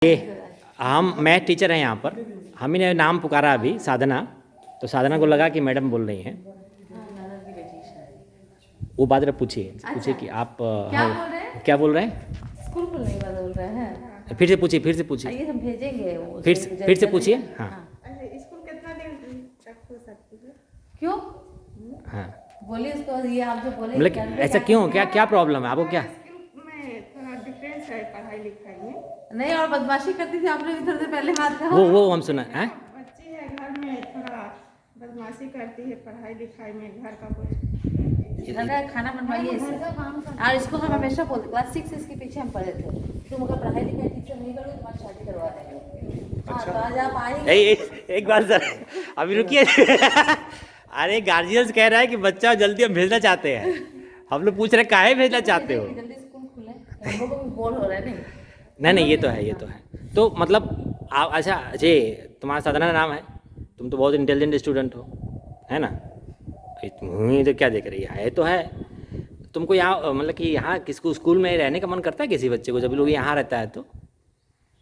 ये मैं टीचर हैं यहाँ पर। हम ही ने नाम पुकारा अभी साधना, तो साधना को लगा कि मैडम बोल रही हैं। वो बात रहे पूछिए कि आप क्या बोल रहे हैं? स्कूल खुलने की बात बोल रहे हैं। फिर से पूछिए ये हम भेजेंगे वो फिर से पूछिए। हाँ स्कूल कितना दिन तक हो सकती है? क्यों हाँ, बोलिए उसको, ये आप जो बोले मतलब ऐसा क्यों, क्या प्रॉब्लम है आपको? क्या स्कूल में थोड़ा डिफरेंस है पढ़ाई लिखाई में। नहीं, और बदमाशी करती थी आपने भी थोड़ी देर पहले बात कहा। वो हम सुना है। बच्ची है घर में, थोड़ा बदमाशी करती है पढ़ाई लिखाई में, घर का कुछ घर का खाना बनवाइए इसे। और इसको हम हमेशा बोलते, क्लास 6 इसके पीछे हम पढ़े थे, तुम अगर पढ़ाई लिखाई ठीक से नहीं करोगे तुम्हारी शादी करवा देंगे। हाँ, तो आज आप आएंगे। एक बात सर, अभी रुकिए। अरे गार्जियंस कह रहा है कि बच्चा जल्दी हम भेजना चाहते हैं। हम लोग पूछ रहे काहे भेजना चाहते हो? जल्दी स्कूल खुले, हम लोग को भी बोर हो रहा है। नहीं ये तो है, तो मतलब आप अच्छा जी, तुम्हारा साधना नाम है, तुम तो बहुत इंटेलिजेंट स्टूडेंट हो, है ना? तुम तो क्या देख रही है तो है। तुमको यहाँ मतलब कि यहाँ किसको स्कूल में रहने का मन करता है? किसी बच्चे को जब लोग यहाँ रहता है तो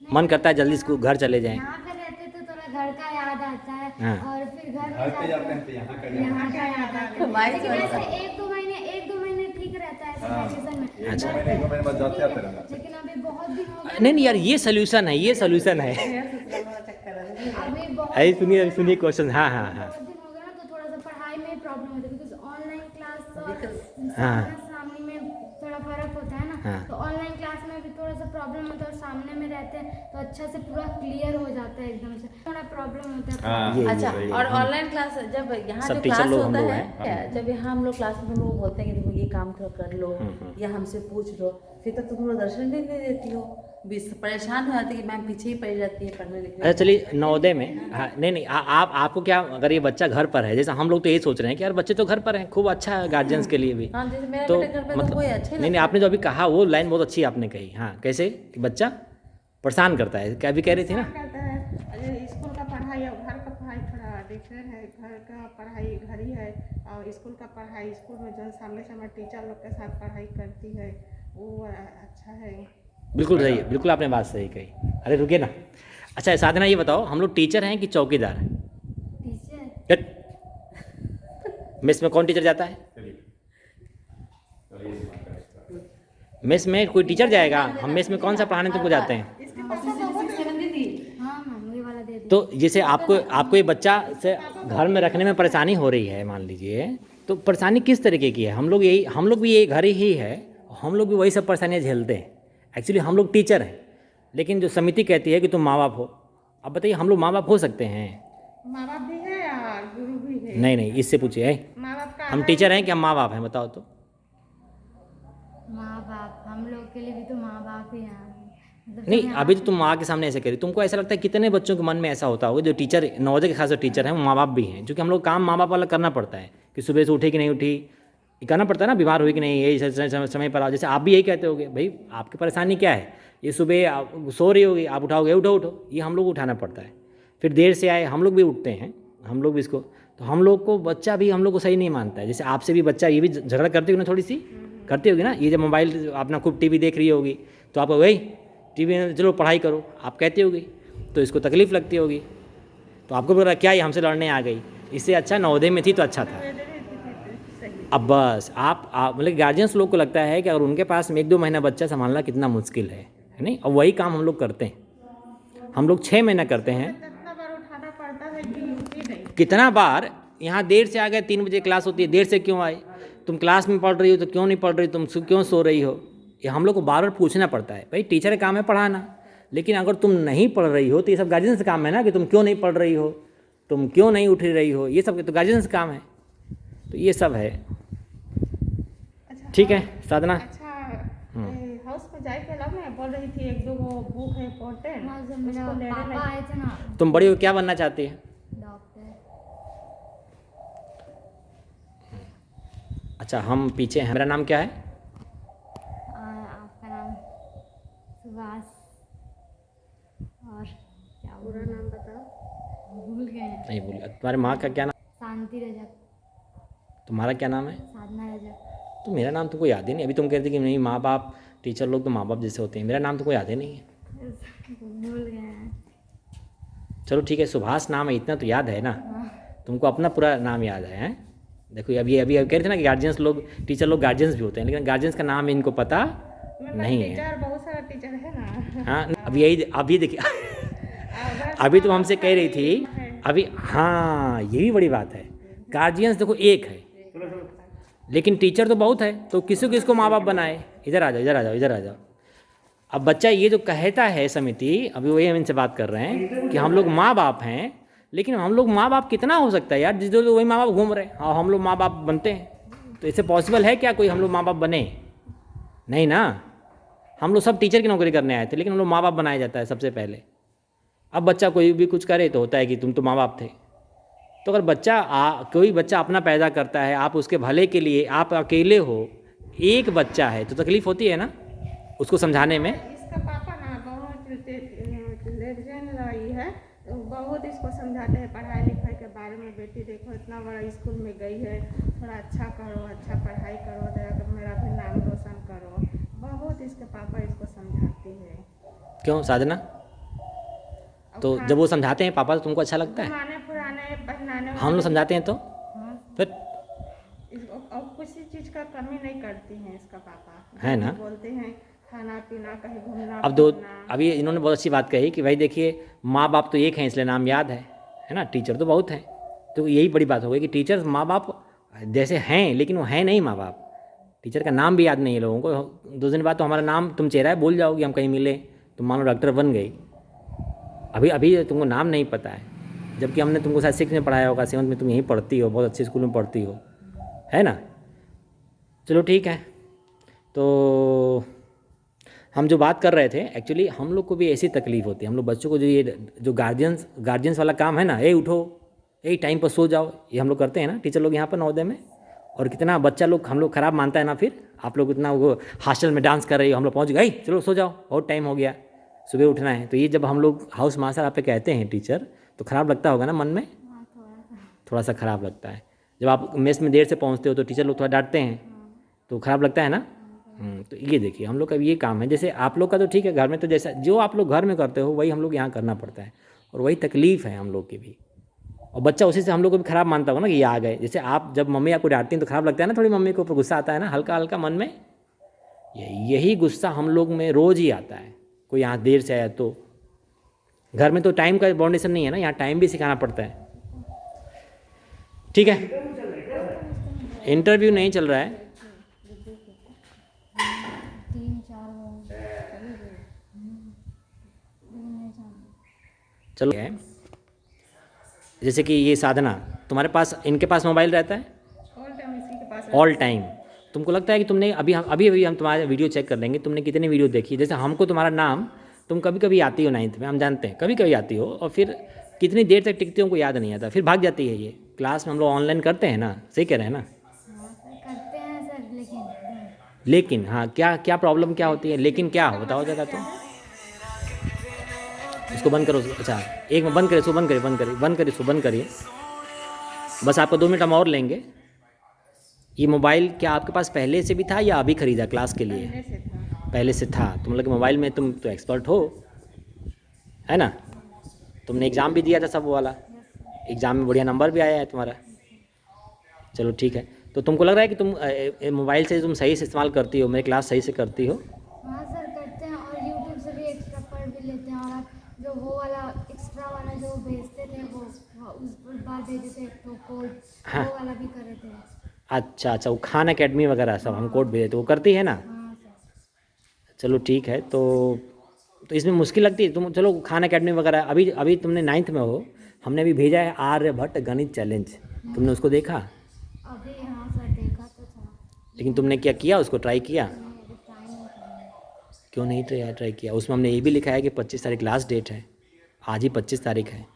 मन करता है जल्दी स्कूल घर चले जाएं। यहाँ पे रहते तो थोड़ा घर का याद आता है। हाँ। और फिर घर पे जाते हैं तो यहाँ का यहाँ का याद आता है। लेकिन ऐसे एक दो महीने ठीक रहता है ऐसे वैकेशन में। अच्छा। एक महीने बाद जाते आते रहना। लेकिन अभी बहुत दिन हो गए। नहीं यार, ये सोल्यूशन है। अभी बहुत अरे सुनिए क्वेश्चन। हाँ बहुत दिन हो गए ना, तो थोड़ा सा पढ़ाई में प्रॉब्लम होती है, बिकॉज ऑनलाइन क्लास और हाँ। सामने में थोड़ा फर्क होता है ना। हाँ। तो ऑनलाइन क्लास में भी थोड़ा सा प्रॉब्लम होता है, और सामने में रहते हैं तो अच्छा से पूरा क्लियर हो जाता है, एकदम से थोड़ा प्रॉब्लम होता है। हाँ। अच्छा, ये और ऑनलाइन क्लास जब यहाँ सब जो टीचर क्लास लोग हम होता लोग है, जब यहाँ हम लोग क्लास में हम लोग बोलते हैं कि देखो ये काम कर लो या हमसे पूछ लो, फिर तक तुम लोग दर्शन नहीं दे देती हो, परेशान हो जाती है कि मैम पीछे ही पड़ी रहती है पढ़ने लिखने। अच्छा चलिए, नवोदय में हाँ, नहीं आपको क्या, अगर ये बच्चा घर पर है, जैसे हम लोग तो यही सोच रहे हैं कि यार बच्चे तो घर पर हैं, खूब अच्छा है गार्जियंस के लिए भी। हाँ, जैसे मेरा तो बेटा घर पे तो मतलब कोई अच्छे नहीं आपने जो अभी कहा वो लाइन बहुत अच्छी आपने कही। हाँ, कैसे कि बच्चा परेशान करता है, क्या अभी कह रही थी ना? करता है। अरे स्कूल का पढ़ाई और घर का पढ़ाई थोड़ा डिफरेंट है। घर का पढ़ाई घर ही है, और स्कूल का पढ़ाई स्कूल में जो सामने टीचर लोग के साथ पढ़ाई करती है वो अच्छा है। बिल्कुल सही है, बिल्कुल आपने बात सही कही। अरे रुकिए ना। अच्छा साधना ये बताओ, हम लोग टीचर हैं कि चौकीदार हैं? टीचर मेस में कौन टीचर जाता है? मेस में कोई टीचर जाएगा? हम मेस में कौन सा पढ़ाने तुमको जाते हैं? हाँ मैम, ये वाला दे दो। तो जैसे आपको ये बच्चा से घर में रखने में परेशानी हो रही है मान लीजिए, तो परेशानी किस तरीके की है? हम लोग भी ये घर ही है, हम लोग भी वही सब परेशानियाँ झेलते हैं। एक्चुअली हम लोग टीचर हैं, लेकिन जो समिति कहती है कि तुम माँ बाप हो। अब बताइए, हम लोग माँ बाप हो सकते हैं? माँ बाप भी है और गुरु भी है। नहीं इससे पूछिए, माँ बाप का हम टीचर हैं कि हम माँ बाप हैं? बताओ तो। माँ बाप, हम लोग के लिए भी तो माँ बाप ही हैं। मतलब नहीं, अभी तो तुम माँ के सामने ऐसे करी, तुमको ऐसा लगता है कितने बच्चों के मन में ऐसा होता होगा जो टीचर नवोदय के खास टीचर हैं वो माँ बाप भी हैं, क्योंकि हम लोग काम माँ बाप वाला करना पड़ता है कि सुबह से उठी कि नहीं उठी, ये करना पड़ता है ना, बीमार हुई कि नहीं, यही समय पर आओ। जैसे आप भी यही कहते होगे, भाई आपकी परेशानी क्या है, ये सुबह आप सो रही होगी, आप उठाओगे उठो, ये हम लोग को उठाना पड़ता है। फिर देर से आए, हम लोग भी उठते हैं, हम लोग भी इसको, तो हम लोग को बच्चा भी हम लोग को सही नहीं मानता है। जैसे आपसे भी बच्चा ये भी झगड़ा करती होगी ना, थोड़ी सी करती होगी ना, ये जब मोबाइल अपना खूब टीवी देख रही होगी तो आपको वही टीवी में चलो पढ़ाई करो आप कहती होगी, तो इसको तकलीफ़ लगती होगी, तो आपको बोल रहा क्या ये हमसे लड़ने आ गई, इससे अच्छा नवोदय में थी तो अच्छा था। अब बस आप मतलब गार्जियंस लोग को लगता है कि अगर उनके पास में 1-2 महीना बच्चा संभालना कितना मुश्किल है नहीं? और वही काम हम लोग करते हैं, हम लोग 6 महीना करते हैं। कितना बार उठाना पड़ता है कि यूपी नहीं। कितना बार यहाँ देर से आ गए, 3 बजे क्लास होती है, देर से क्यों आए, तुम क्लास में पढ़ रही हो तो क्यों नहीं पढ़ रही, तुम क्यों सो रही हो, ये हम लोग को बार बार पूछना पड़ता है। भाई टीचर का काम है पढ़ाना, लेकिन अगर तुम नहीं पढ़ रही हो तो ये सब गार्जियंस का काम है ना, कि तुम क्यों नहीं पढ़ रही हो, तुम क्यों नहीं उठ रही हो, ये सब तो गार्जियंस का काम है। तो ये सब है। अच्छा, ठीक है साधना। अच्छा हाउस में जाए के अलावा मैं बोल रही थी 1-2 बुक है इम्पोर्टेंट, हाँ, जब मेरा पापा आए थे ना, तुम बड़ी हो क्या बनना चाहती है? डॉक्टर। अच्छा हम पीछे हैं, मेरा नाम क्या है? आपका नाम सुभाष, और क्या पूरा नाम बताओ। भूल गए हैं। नहीं भूल। तुम्हारे माँ का क्या नाम? शांति रजक। तुम्हारा क्या नाम है? साधना रजक। तो मेरा नाम तुमको याद ही नहीं। अभी तुम कहते कि नहीं माँ बाप टीचर लोग तो माँ बाप जैसे होते हैं, मेरा नाम तुमको याद ही नहीं है। भूल गए हैं। चलो ठीक है, सुभाष नाम है इतना तो याद है ना, तुमको अपना पूरा नाम याद है, हैं? देखो अभी अभी अभी कह रहे थे ना कि गार्जियंस लोग, टीचर लोग गार्जियंस भी होते हैं, लेकिन गार्जियंस का नाम इनको पता नहीं है। टीचर बहुत सारा टीचर है ना। हाँ अभी यही, अभी देखिए अभी तो हमसे कह रही थी अभी, हाँ ये भी बड़ी बात है, गार्जियंस देखो एक है लेकिन टीचर तो बहुत है, तो किसी किसको माँ बाप बनाए। इधर आ जाओ, इधर आ जाओ, इधर आ जाओ। अब बच्चा ये जो कहता है समिति, अभी वही हम इनसे बात कर रहे हैं कि हम लोग माँ बाप हैं, लेकिन हम लोग माँ बाप कितना हो सकता है यार, जिस जो वही माँ बाप घूम रहे हैं और हम लोग माँ बाप बनते हैं, तो इससे पॉसिबल है क्या कोई हम लोग माँ बाप बने? नहीं ना। हम लोग सब टीचर की नौकरी करने आए थे, लेकिन हम लोग माँ बाप बनाया जाता है सबसे पहले। अब बच्चा कोई भी कुछ करे तो होता है कि तुम तो माँ बाप थे। तो अगर बच्चा कोई बच्चा अपना पैदा करता है, आप उसके भले के लिए, आप अकेले हो, एक बच्चा है, तो तकलीफ़ होती है ना उसको समझाने में। इसका पापा ना बहुत लेजेंड रही है, तो बहुत इसको समझाते हैं पढ़ाई लिखाई के बारे में। बेटी देखो इतना बड़ा स्कूल में गई है, थोड़ा अच्छा करो, अच्छा पढ़ाई करो, मेरा भी नाम रोशन करो। बहुत इसके पापा इसको समझाती है। क्यों साधना? तो जब वो समझाते हैं पापा तो तुमको अच्छा लगता है? पुराने पुराने पहनाने हम लोग समझाते हैं तो फिर इसको और किसी चीज़ का कमी नहीं करती हैं इसका पापा, है ना। बोलते हैं खाना पीना, कहीं घूमना अब दो, फिरना। अभी इन्होंने बहुत अच्छी बात कही कि भाई देखिए माँ बाप तो एक हैं इसलिए नाम याद है ना, टीचर तो बहुत हैं। तो यही बड़ी बात हो गई कि टीचर माँ बाप जैसे हैं, लेकिन वो हैं नहीं माँ बाप। टीचर का नाम भी याद नहीं है लोगों को। 2 दिन बाद तो हमारा नाम, तुम चेहरा है भूल जाओगी, हम कहीं मिले तुम मान लो डॉक्टर बन गई, अभी अभी तुमको नाम नहीं पता है, जबकि हमने तुमको शायद 6 में पढ़ाया होगा, 7 में तुम यहीं पढ़ती हो, बहुत अच्छे स्कूल में पढ़ती हो, है ना। चलो ठीक है, तो हम जो बात कर रहे थे, एक्चुअली हम लोग को भी ऐसी तकलीफ होती है। हम लोग बच्चों को जो गार्जियंस वाला काम है ना, ए उठो, ए टाइम पर सो जाओ, ये हम लोग करते हैं ना टीचर लोग यहाँ पर नवोदय में। और कितना बच्चा लोग हम लोग ख़राब मानता है ना, फिर आप लोग इतना वो हॉस्टल में डांस कर रही हो, हम लोग पहुँच गए, चलो सो जाओ बहुत टाइम हो गया, सुबह उठना है। तो ये जब हम लोग हाउस मास्टर आप पे कहते हैं टीचर, तो ख़राब लगता होगा ना मन में? थोड़ा सा ख़राब लगता है। जब आप मेस में देर से पहुँचते हो तो टीचर लोग थोड़ा डांटते हैं, तो ख़राब लगता है ना। तो ये देखिए हम लोग का ये काम है। जैसे आप लोग का तो ठीक है, घर में तो जैसा जो आप लोग घर में करते हो वही हम लोग यहाँ करना पड़ता है, और वही तकलीफ़ है हम लोग की भी। और बच्चा उसी से हम लोग को भी ख़राब मानता हो ना कि ये आ गए। जैसे आप जब मम्मी आपको डांटती हैं तो ख़राब लगता है ना, थोड़ी मम्मी को ऊपर गुस्सा आता है ना, हल्का हल्का मन में। यही गुस्सा हम लोग में रोज़ ही आता है। कोई यहाँ देर से आया तो, घर में तो टाइम का बाउंडेशन नहीं है ना, यहाँ टाइम भी सिखाना पड़ता है। ठीक है, इंटरव्यू नहीं चल रहा है। 3-4 चलो है, जैसे कि ये साधना, तुम्हारे पास, इनके पास मोबाइल रहता है ऑल टाइम इसी के पास ऑल टाइम। तुमको लगता है कि तुमने अभी हम तुम्हारे वीडियो चेक कर लेंगे, तुमने कितनी वीडियो देखी। जैसे हमको तुम्हारा नाम, तुम कभी कभी आती हो 9th में, हम जानते हैं कभी कभी आती हो, और फिर कितनी देर तक टिकती हो हमको याद नहीं आता, फिर भाग जाती है। ये क्लास में हम लोग ऑनलाइन करते हैं ना, सही कह रहे हैं ना। हाँ सर करते हैं सर, लेकिन हाँ, क्या क्या प्रॉब्लम क्या होती है, लेकिन क्या बताओ जरा तो। इसको बंद करो। अच्छा एक में बंद करिए, इसको बंद करिए, इसको बंद करिए। बस आपको 2 मिनट हम और लेंगे। ये मोबाइल क्या आपके पास पहले से भी था या अभी खरीदा क्लास के लिए? पहले से था। पहले से था। तुम लोग मोबाइल में तुम तो एक्सपर्ट हो, है ना। तुमने एग्ज़ाम भी दिया था सब वाला, एग्ज़ाम में बढ़िया नंबर भी आया है तुम्हारा। चलो ठीक है, तो तुमको लग रहा है कि तुम मोबाइल से तुम सही से इस्तेमाल करती हो, मेरी क्लास सही से करती हो? हाँ सर करते हैं, और यूट्यूब से भी एक्स्ट्रा पढ़ भी लेते हैं। और आप जो वो वाला एक्स्ट्रा वाला जो भेजते थे वो उस पर बाद भेजे थे तो कोड, हाँ। वो वाला भी कर रहे थे। अच्छा, वो खान अकेडमी वगैरह सब हम कोड भेजे, तो वो करती है ना। हाँ सर। चलो ठीक है, तो इसमें मुश्किल लगती है तुम, चलो खान अकेडमी वगैरह। अभी तुमने 9th में हो, हमने अभी भेजा है आर्यभट्ट गणित चैलेंज, तुमने उसको देखा? अभी हाँ सर देखा तो था, लेकिन तुमने क्या किया, उसको ट्राई किया? मैंने अभी ट्राई नहीं करा। क्यों नहीं ट्राई किया? उसमें हमने ये भी लिखा है कि 25 तारीख लास्ट डेट है, आज ही 25 तारीख है,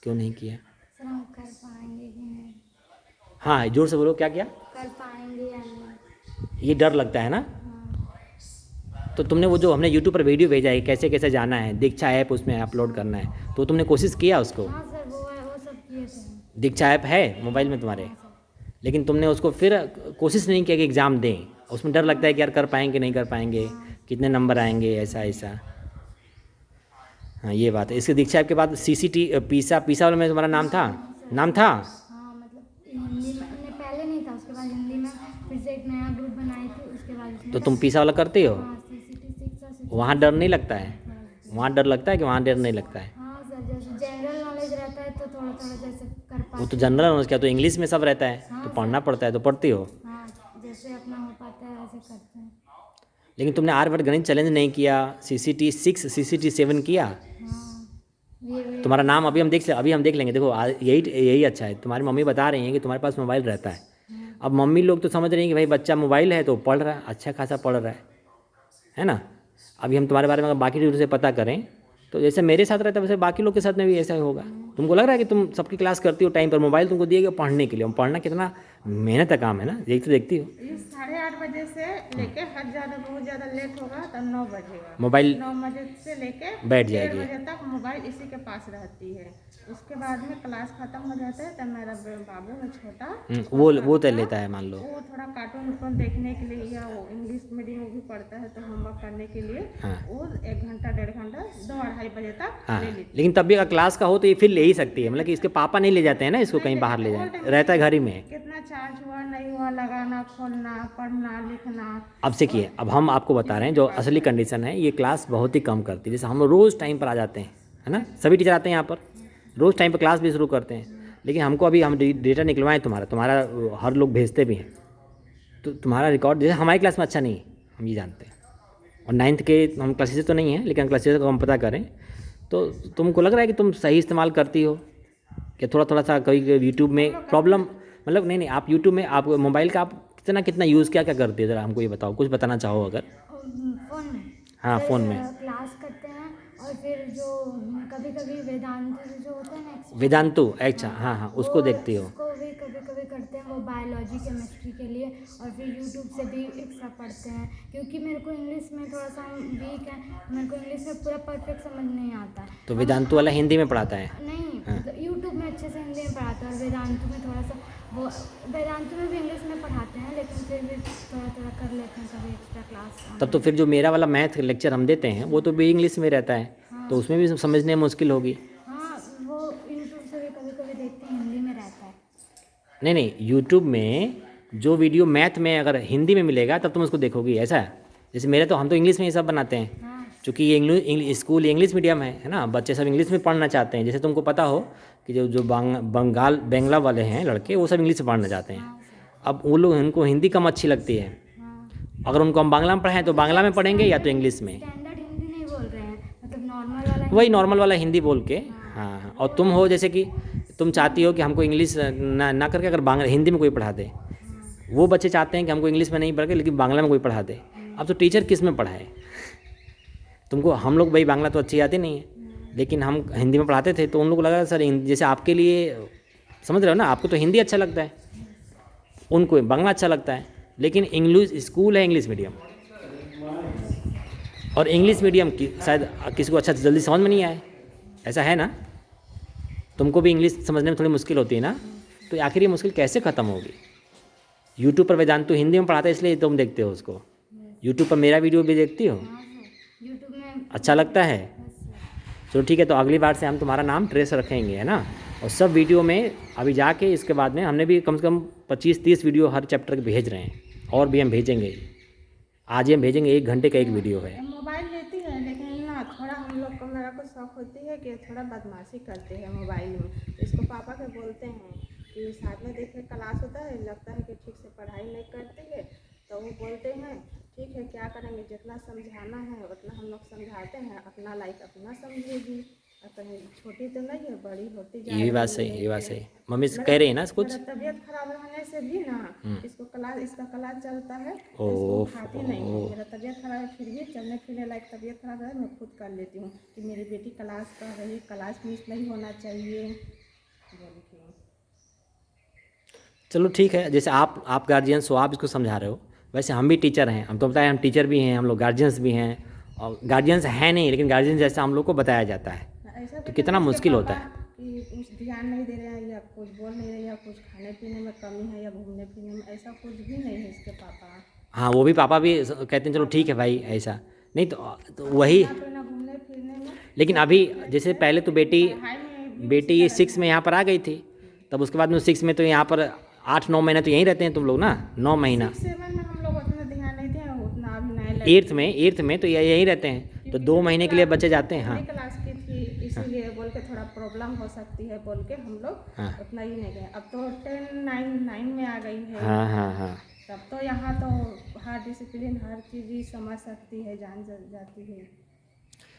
क्यों नहीं किया? सर हम कर पाएंगे कि नहीं, हाँ जोर से बोलो, क्या किया? कर पाएंगे या नहीं। ये डर लगता है ना। तो तुमने वो जो हमने यूट्यूब पर वीडियो भेजा है कैसे कैसे जाना है, दीक्षा ऐप उसमें अपलोड करना है, तो तुमने कोशिश किया उसको? हाँ सर वो सब किए थे। दीक्षा ऐप है मोबाइल में तुम्हारे, लेकिन तुमने उसको फिर कोशिश नहीं किया कि एग्ज़ाम दें? उसमें डर लगता है कि यार कर पाएंगे नहीं कर पाएंगे, कितने नंबर आएंगे, ऐसा। हाँ ये बात है। इसके दीक्षा के बाद पीसा वाले में तुम्हारा नाम था? हाँ मतलब हिंदी में पहले नहीं था, उसके बाद हिंदी में फिर से एक नया ग्रुप बनाई थी, उसके बाद उसमें तो तुम पीसा वाला करते हो? हाँ CCT 6 और 6। वहाँ डर नहीं लगता है? वहाँ डर लगता है कि वहाँ डर नहीं लगता है? हाँ सर, जैसे जनरल नॉलेज रहता है तो थोड़ा थोड़ा जैसे कर वो पाते तो जनरल नॉलेज क्या, तो इंग्लिश में सब रहता है तो पढ़ना पड़ता है, तो पढ़ती हो। हाँ, जैसे अपना हो पाता है वैसे करते हैं। लेकिन तुमने आर्यभट्ट गणित चैलेंज नहीं किया, CCT 6 CCT 7 किया? हाँ ये तुम्हारा नाम अभी हम देख लेंगे। देखो यही अच्छा है, तुम्हारी मम्मी बता रही हैं कि तुम्हारे पास मोबाइल रहता है। अब मम्मी लोग तो समझ रही हैं कि भाई बच्चा मोबाइल है तो पढ़ रहा है, अच्छा खासा पढ़ रहा है ना। अभी हम तुम्हारे बारे में अगर बाकी लोगों से पता करें तो जैसे मेरे साथ रहता है वैसे बाकी लोग के साथ में भी ऐसा ही होगा। तुमको लग रहा है कि तुम सबकी क्लास करती हो टाइम पर, मोबाइल तुमको दिया गया पढ़ने के लिए। पढ़ना कितना मेहनत का काम है ना, यही तो देखती हो। ये 8:30 बजे से लेके हद ज़्यादा बहुत ज़्यादा लेट होगा तो 9 बजेगा। मोबाइल 9 बजे से लेके बैठ 1:30 जाएगी। बजे तक मोबाइल इसी के पास रहती है। उसके बाद में क्लास खत्म हो जाता है तब मेरा बाबू है छोटा, वो तो लेता है मान लो। वो थोड़ा कार्टून उर्टून देखने के लिए या वो इंग्लिश मीडियम वो भी पढ़ता है तो होमवर्क करने के लिए वो 1 घंटा 1.5 घंटा 2-2.5 बजे तक हाँ, ले लेती लेकिन तब भी अगर क्लास का हो तो ये फिर ले ही सकती है, मतलब कि इसके पापा नहीं ले जाते हैं ना इसको कहीं बाहर ले जाए, रहता है घर ही में। कितना चार्ज हुआ नहीं हुआ, लगाना खोलना पढ़ना लिखना। अब से किए, अब हम आपको बता रहे हैं जो असली कंडीशन है, ये क्लास बहुत ही कम करती है। जैसे हम लोग रोज़ टाइम पर आ जाते हैं, है ना, सभी टीचर आते हैं यहाँ पर, रोज़ टाइम पर क्लास भी शुरू करते हैं। लेकिन हमको अभी हम डेटा निकलवाएं तुम्हारा हर लोग भेजते भी हैं, तो तुम्हारा रिकॉर्ड जैसे हमारी क्लास में अच्छा नहीं है, हम ये जानते हैं। और 9th के हम क्लासेस तो नहीं हैं, लेकिन क्लासेस को हम पता करें तो तुमको लग रहा है कि तुम सही इस्तेमाल करती हो कि थोड़ा सा कभी यूट्यूब में प्रॉब्लम, मतलब नहीं आप यूट्यूब में आप मोबाइल का आप कितना यूज़ क्या करते हो, ज़रा हमको ये बताओ, कुछ बताना चाहो अगर। फोन में हाँ फिर फ़ोन में क्लास करते हैं, और फिर जो कभी कभी वेदांत जो होता है ना वेदांतु, अच्छा हाँ उसको देखती हो। उसको भी कभी कभी करते हैं, वो बायोलॉजी केमिस्ट्री के लिए। और फिर यूट्यूब से भी एक्स्ट्रा पढ़ते हैं, क्योंकि मेरे को इंग्लिश में थोड़ा सा वीक है, मेरे को इंग्लिश में पूरा परफेक्ट समझ नहीं आता है। तो वेदांतु वाला हिंदी में पढ़ाता है? नहीं मतलब यूट्यूब में अच्छे से हिंदी में पढ़ाता है, और वेदांतु में थोड़ा सा वो वेदांतु में भी इंग्लिश में पढ़ाते हैं, लेकिन फिर भी थोड़ा कर लेते हैं कभी एक्स्ट्रा क्लास। तब तो फिर जो मेरा वाला मैथ लेक्चर हम देते हैं वो तो भी इंग्लिश में रहता है, तो उसमें भी समझने में मुश्किल होगी। हाँ वो यूट्यूब से भी कभी कभी देखते हैं, हिंदी में रहता है। नहीं यूट्यूब में जो वीडियो मैथ में अगर हिंदी में मिलेगा तब तुम उसको देखोगी, ऐसा है? जैसे मेरे तो हम तो इंग्लिश में ही सब बनाते हैं, हाँ क्योंकि ये स्कूल इंग्लिश मीडियम है ना, बच्चे सब इंग्लिश में पढ़ना चाहते हैं। जैसे तुमको पता हो कि जो बंगला वाले हैं लड़के, वो सब इंग्लिश में पढ़ना चाहते हैं। अब वो लोग, उनको हिंदी कम अच्छी लगती है, अगर उनको हम बांग्ला में पढ़ाएं तो बांग्ला में पढ़ेंगे या तो इंग्लिश में। स्टैंडर्ड हिंदी नहीं बोल रहे हैं, मतलब नॉर्मल वाला वही नॉर्मल वाला हिंदी बोल के। हाँ और तुम हो जैसे कि तुम चाहती हो कि हमको इंग्लिश ना करके अगर हिंदी में कोई पढ़ा दे, वो बच्चे चाहते हैं कि हमको इंग्लिश में नहीं पढ़ के लेकिन बांग्ला में कोई पढ़ा दे। अब तो टीचर किस में पढ़ाए तुमको? हम लोग भाई बांग्ला तो अच्छी आती नहीं है, लेकिन हम हिंदी में पढ़ाते थे तो उन लोग लगा सर जैसे आपके लिए, समझ रहे हो ना, आपको तो हिंदी अच्छा लगता है, उनको बांग्ला अच्छा लगता है, लेकिन इंग्लिश स्कूल है इंग्लिश मीडियम, और इंग्लिश मीडियम की शायद किसी को अच्छा जल्दी समझ में नहीं आए, ऐसा है ना? तुमको भी इंग्लिश समझने में थोड़ी मुश्किल होती है ना, तो आखिर ये मुश्किल कैसे ख़त्म होगी? यूट्यूब पर वेदांतु हिंदी में पढ़ाता है इसलिए तुम देखते हो उसको। यूट्यूब पर मेरा वीडियो भी देखती हो, यूट्यूब में अच्छा लगता है? चलो ठीक है, तो अगली बार से हम तुम्हारा नाम ट्रेस रखेंगे, है ना। और सब वीडियो में अभी जाके इसके बाद में हमने भी कम से कम 25-30 वीडियो हर चैप्टर के भेज रहे हैं, और भी हम भेजेंगे। आज ही हम भेजेंगे, 1 घंटे का एक वीडियो है। मोबाइल लेती है लेकिन ना थोड़ा हम लोग को, मेरा को शौक होती है कि थोड़ा बदमाशी करते हैं मोबाइल में। इसको पापा के बोलते हैं कि साथ में देखे क्लास होता है, लगता है कि ठीक से पढ़ाई नहीं करती है, तो वो बोलते हैं ठीक है क्या करेंगे, जितना समझाना है उतना हम लोग समझाते हैं, अपना लाइफ अपना समझेगी, कहीं छोटी तो नहीं है, बड़ी होती जाएगी। ये बात सही, ये बात सही। मम्मी से कह रही है ना कुछ? मेरा तबीयत खराब रहने से भी ना इसका क्लास चलता है, ओह, इसको उठाती नहीं है। मेरा तबीयत खराब है फिर भी चलने फिरने लायक तबीयत खराब है, मैं खुद कर लेती हूँ कि मेरी बेटी क्लास कर रही, क्लास मिस नहीं होना चाहिए, बोलती हूँ। चलो ठीक है, जैसे आप गार्जियंस हो, आप इसको समझा रहे हो, वैसे हम भी टीचर हैं, हम तो बताएं हम टीचर भी हैं, हम लोग गार्जियंस भी हैं, और गार्जियंस हैं नहीं, लेकिन गार्जियंस जैसा हम लोग को बताया जाता है, ऐसा तो कितना मुश्किल होता है कि कुछ ध्यान नहीं दे रहे हैं या कुछ बोल नहीं रहे, या कुछ खाने पीने में कमी है या घूमने फिरने में, ऐसा कुछ भी नहीं है इसके पापा। हाँ वो भी पापा भी कहते हैं चलो ठीक है भाई, ऐसा नहीं तो वही खाना पीना घूमने फिरने में लेकिन अभी जैसे पहले तो बेटी पढ़ाई में बेटी 6 में यहाँ पर आ गई थी, तब उसके बाद में 6 में तो यहाँ पर 8-9 महीने तो यहीं रहते हैं तुम लोग ना, 9 महीना। 7 में हम लोग उतना ध्यान नहीं दिया, उतना अभी नए लड़के 8th में तो यहीं रहते हैं, तो 2 महीने के लिए बच्चे जाते हैं। हाँ पहली क्लास की थी इसीलिए बोल के थोड़ा प्रॉब्लम हो सकती है बोल के हम लोग हाँ। उतना ही नहीं गए। अब तो 9 में आ गई है, हाँ हाँ हाँ तब तो यहाँ तो हर डिसिप्लिन हर चीज़ ही समझ सकती है, जान जाती है।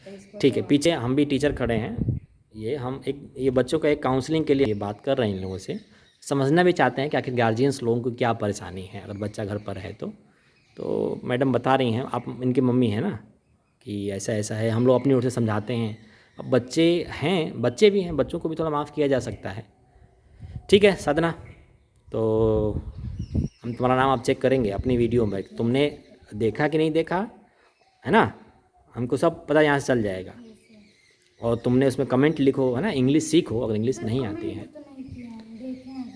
तो इसको ठीक है। पीछे हम भी टीचर खड़े हैं, ये बच्चों का एक काउंसलिंग के लिए ये बात कर रहे हैं इन लोगों से, समझना भी चाहते हैं कि आखिर गार्जियंस लोगों को क्या परेशानी है अगर बच्चा घर पर है तो मैडम बता रही हैं, आप इनकी मम्मी हैं ना, कि ऐसा ऐसा है, हम लोग अपनी ओर से समझाते हैं। अब बच्चे भी हैं, बच्चों को भी थोड़ा माफ़ किया जा सकता है। ठीक है साधना, तो हम तुम्हारा नाम आप चेक करेंगे अपनी वीडियो में, तुमने देखा कि नहीं देखा है ना, हमको सब पता यहाँ से चल जाएगा। और तुमने उसमें कमेंट लिखो है ना, इंग्लिश सीखो, अगर इंग्लिश नहीं आती है तो नहीं किया है, देखे हैं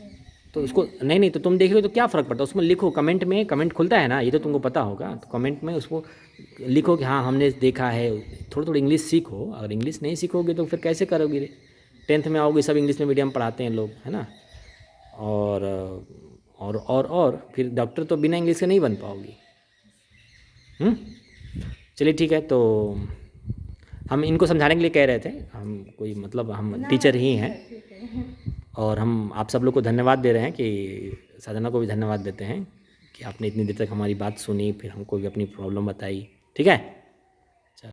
तो उसको नहीं तो तुम देख लो तो क्या फ़र्क पड़ता है, उसमें लिखो कमेंट में, कमेंट खुलता है ना, ये तो तुमको पता होगा, तो कमेंट में उसको लिखो कि हाँ हमने देखा है। थोड़ी इंग्लिश सीखो, अगर इंग्लिश नहीं सीखोगे तो फिर कैसे करोगे, 10th में आओगे सब इंग्लिश में मीडियम पढ़ाते हैं लोग है ना, और फिर डॉक्टर तो बिना इंग्लिश के नहीं बन पाओगी। चलिए ठीक है, तो हम इनको समझाने के लिए कह रहे थे, हम कोई मतलब हम टीचर ही हैं, और हम आप सब लोग को धन्यवाद दे रहे हैं, कि साधना को भी धन्यवाद देते हैं कि आपने इतनी देर तक हमारी बात सुनी, फिर हमको भी अपनी प्रॉब्लम बताई। ठीक है।